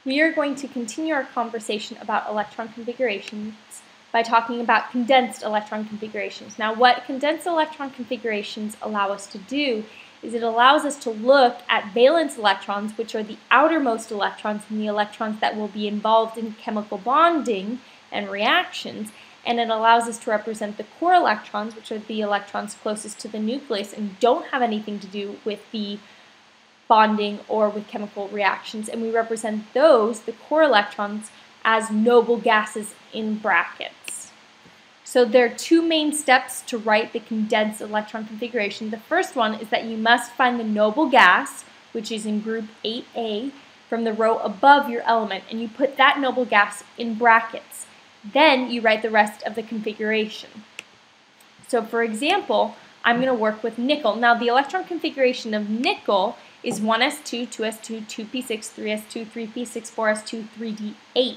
We are going to continue our conversation about electron configurations by talking about condensed electron configurations. Now, what condensed electron configurations allow us to do is it allows us to look at valence electrons, which are the outermost electrons and the electrons that will be involved in chemical bonding and reactions, and it allows us to represent the core electrons, which are the electrons closest to the nucleus and don't have anything to do with the bonding or with chemical reactions, and we represent those, the core electrons, as noble gases in brackets. So there are two main steps to write the condensed electron configuration. The first one is that you must find the noble gas, which is in group 8A, from the row above your element, and you put that noble gas in brackets. Then you write the rest of the configuration. So for example, I'm going to work with nickel. Now the electron configuration of nickel is 1s2, 2s2, 2p6, 3s2, 3p6, 4s2, 3d8.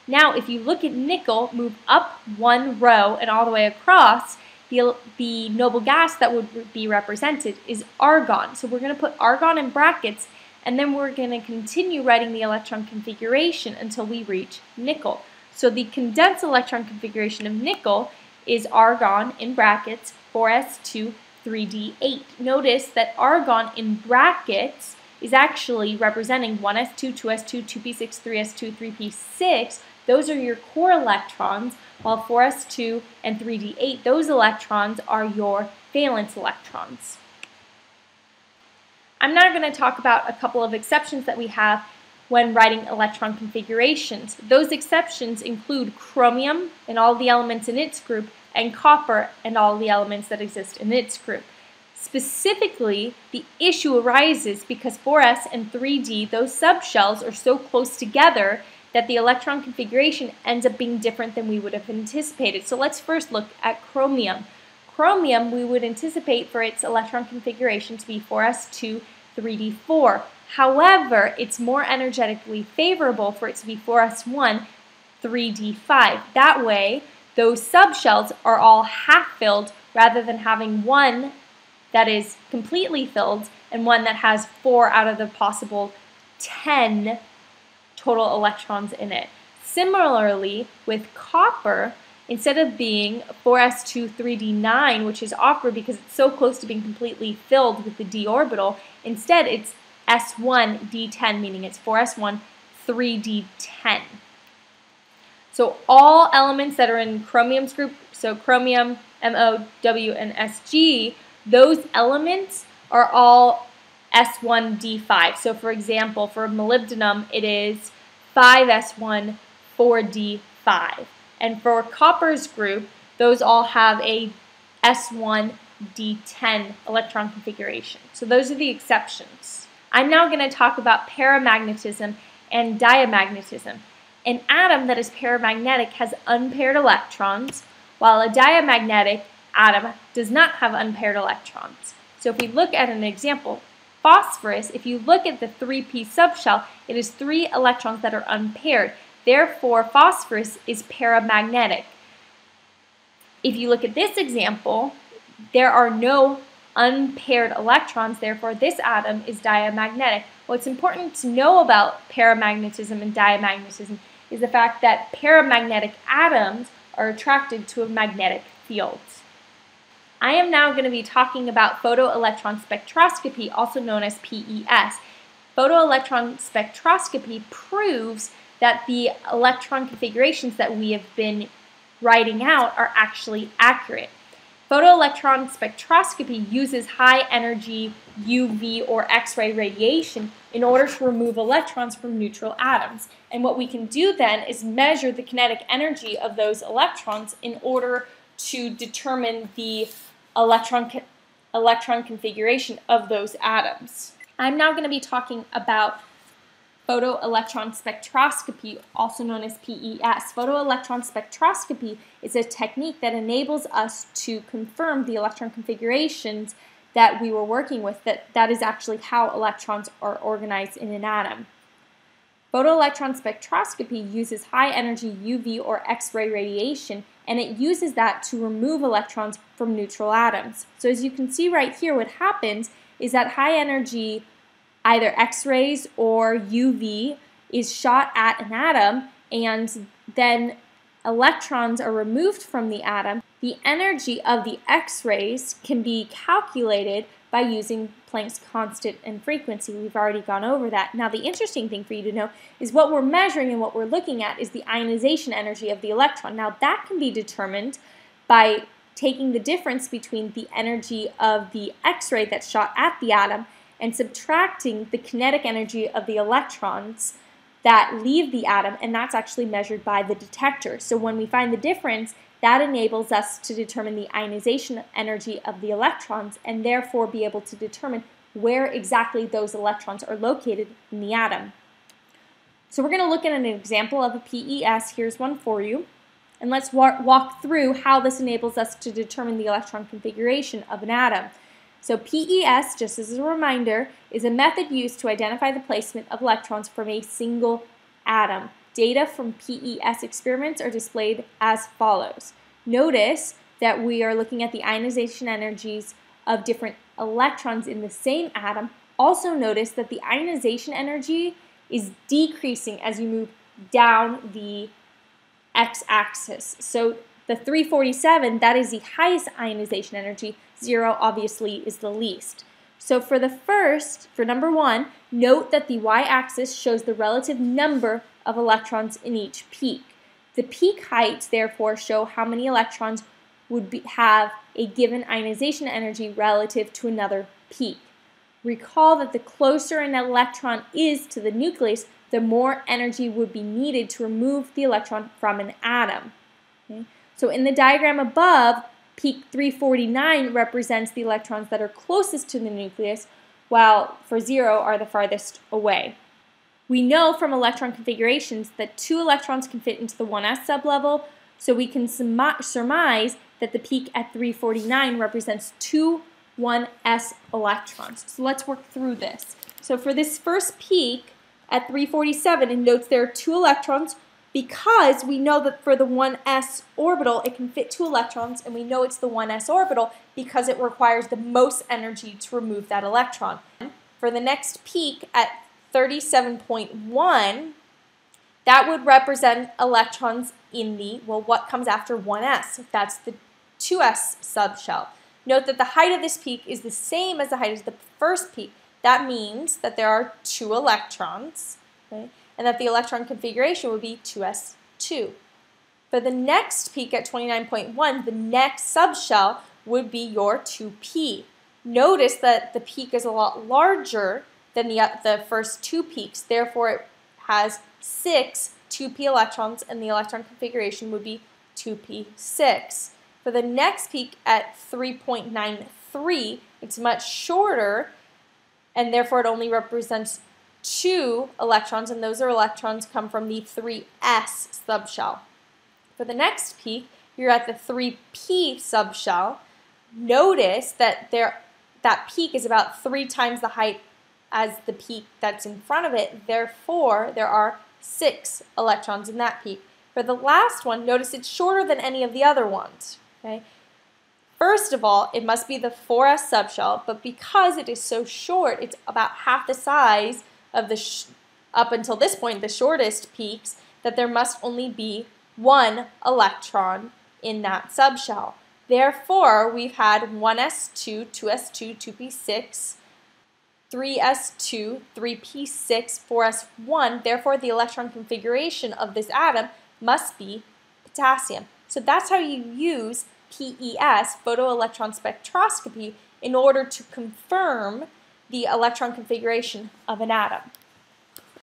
Now, if you look at nickel, move up one row and all the way across, the noble gas that would be represented is argon. So we're going to put argon in brackets, and then we're going to continue writing the electron configuration until we reach nickel. So the condensed electron configuration of nickel is argon in brackets, 4s2, 3d8. Notice that argon in brackets is actually representing 1s2, 2s2, 2p6, 3s2, 3p6. Those are your core electrons, while 4s2 and 3d8, those electrons are your valence electrons. I'm now going to talk about a couple of exceptions that we have when writing electron configurations. Those exceptions include chromium and all the elements in its group, and copper and all the elements that exist in its group. Specifically, the issue arises because 4s and 3d, those subshells, are so close together that the electron configuration ends up being different than we would have anticipated. So let's first look at chromium. Chromium, we would anticipate for its electron configuration to be 4s2, 3d4. However, it's more energetically favorable for it to be 4s1, 3d5. That way, those subshells are all half filled rather than having one that is completely filled and one that has 4 out of the possible 10 total electrons in it. Similarly, with copper, instead of being 4s2, 3d9, which is awkward because it's so close to being completely filled with the d orbital, instead it's s1, d10, meaning it's 4s1, 3d10. So all elements that are in chromium's group, so chromium, Mo, W, and Sg, those elements are all S1, D5. So for example, for molybdenum, it is 5S1, 4D5. And for copper's group, those all have a S1, D10 electron configuration. So those are the exceptions. I'm now going to talk about paramagnetism and diamagnetism. An atom that is paramagnetic has unpaired electrons, while a diamagnetic atom does not have unpaired electrons. So if we look at an example, phosphorus, if you look at the 3p subshell, it is 3 electrons that are unpaired. Therefore, phosphorus is paramagnetic. If you look at this example, there are no unpaired electrons, therefore this atom is diamagnetic. What's important to know about paramagnetism and diamagnetism is the fact that paramagnetic atoms are attracted to a magnetic field. I am now going to be talking about photoelectron spectroscopy, also known as PES. Photoelectron spectroscopy proves that the electron configurations that we have been writing out are actually accurate. Photoelectron spectroscopy uses high-energy UV or X-ray radiation in order to remove electrons from neutral atoms. And what we can do then is measure the kinetic energy of those electrons in order to determine the electron configuration of those atoms. I'm now going to be talking about photoelectron spectroscopy, also known as PES. Photoelectron spectroscopy is a technique that enables us to confirm the electron configurations that we were working with, that is actually how electrons are organized in an atom. Photoelectron spectroscopy uses high-energy UV or X-ray radiation, and it uses that to remove electrons from neutral atoms. So as you can see right here, what happens is that high-energy either X-rays or UV is shot at an atom and then electrons are removed from the atom, the energy of the X-rays can be calculated by using Planck's constant and frequency. We've already gone over that. Now the interesting thing for you to know is what we're measuring and what we're looking at is the ionization energy of the electron. Now that can be determined by taking the difference between the energy of the X-ray that's shot at the atom and subtracting the kinetic energy of the electrons that leave the atom, and that's actually measured by the detector. So when we find the difference, that enables us to determine the ionization energy of the electrons and therefore be able to determine where exactly those electrons are located in the atom. So we're going to look at an example of a PES. Here's one for you. And let's walk through how this enables us to determine the electron configuration of an atom. So PES, just as a reminder, is a method used to identify the placement of electrons from a single atom. Data from PES experiments are displayed as follows. Notice that we are looking at the ionization energies of different electrons in the same atom. Also notice that the ionization energy is decreasing as you move down the x-axis. So the 347, that is the highest ionization energy. 0 obviously is the least. So for number 1, note that the y-axis shows the relative number of electrons in each peak. The peak heights therefore show how many electrons would have a given ionization energy relative to another peak. Recall that the closer an electron is to the nucleus, the more energy would be needed to remove the electron from an atom. Okay? So in the diagram above, peak 349 represents the electrons that are closest to the nucleus, while for 0 are the farthest away. We know from electron configurations that 2 electrons can fit into the 1s sublevel, so we can surmise that the peak at 349 represents 2 1s electrons. So let's work through this. So for this first peak at 347, it notes there are 2 electrons because we know that for the 1s orbital it can fit 2 electrons, and we know it's the 1s orbital because it requires the most energy to remove that electron. For the next peak at 37.1, that would represent electrons in the, well, what comes after 1s? That's the 2s subshell. Note that the height of this peak is the same as the height of the first peak. That means that there are 2 electrons, okay, and that the electron configuration would be 2s2. For the next peak at 29.1, the next subshell would be your 2p. Notice that the peak is a lot larger than the first 2 peaks, therefore it has 6 2p electrons, and the electron configuration would be 2p6. For the next peak at 3.93, it's much shorter, and therefore it only represents 2 electrons, and those electrons come from the 3s subshell. For the next peak, you're at the 3p subshell. Notice that that peak is about 3 times the height as the peak that's in front of it, therefore there are 6 electrons in that peak. For the last one, notice it's shorter than any of the other ones. Okay? First of all, it must be the 4s subshell, but because it is so short, it's about half the size of the, up until this point, the shortest peaks, that there must only be 1 electron in that subshell. Therefore, we've had 1s2, 2s2, 2p6, 3s2, 3p6, 4s1. Therefore, the electron configuration of this atom must be potassium. So that's how you use PES, photoelectron spectroscopy, in order to confirm the electron configuration of an atom.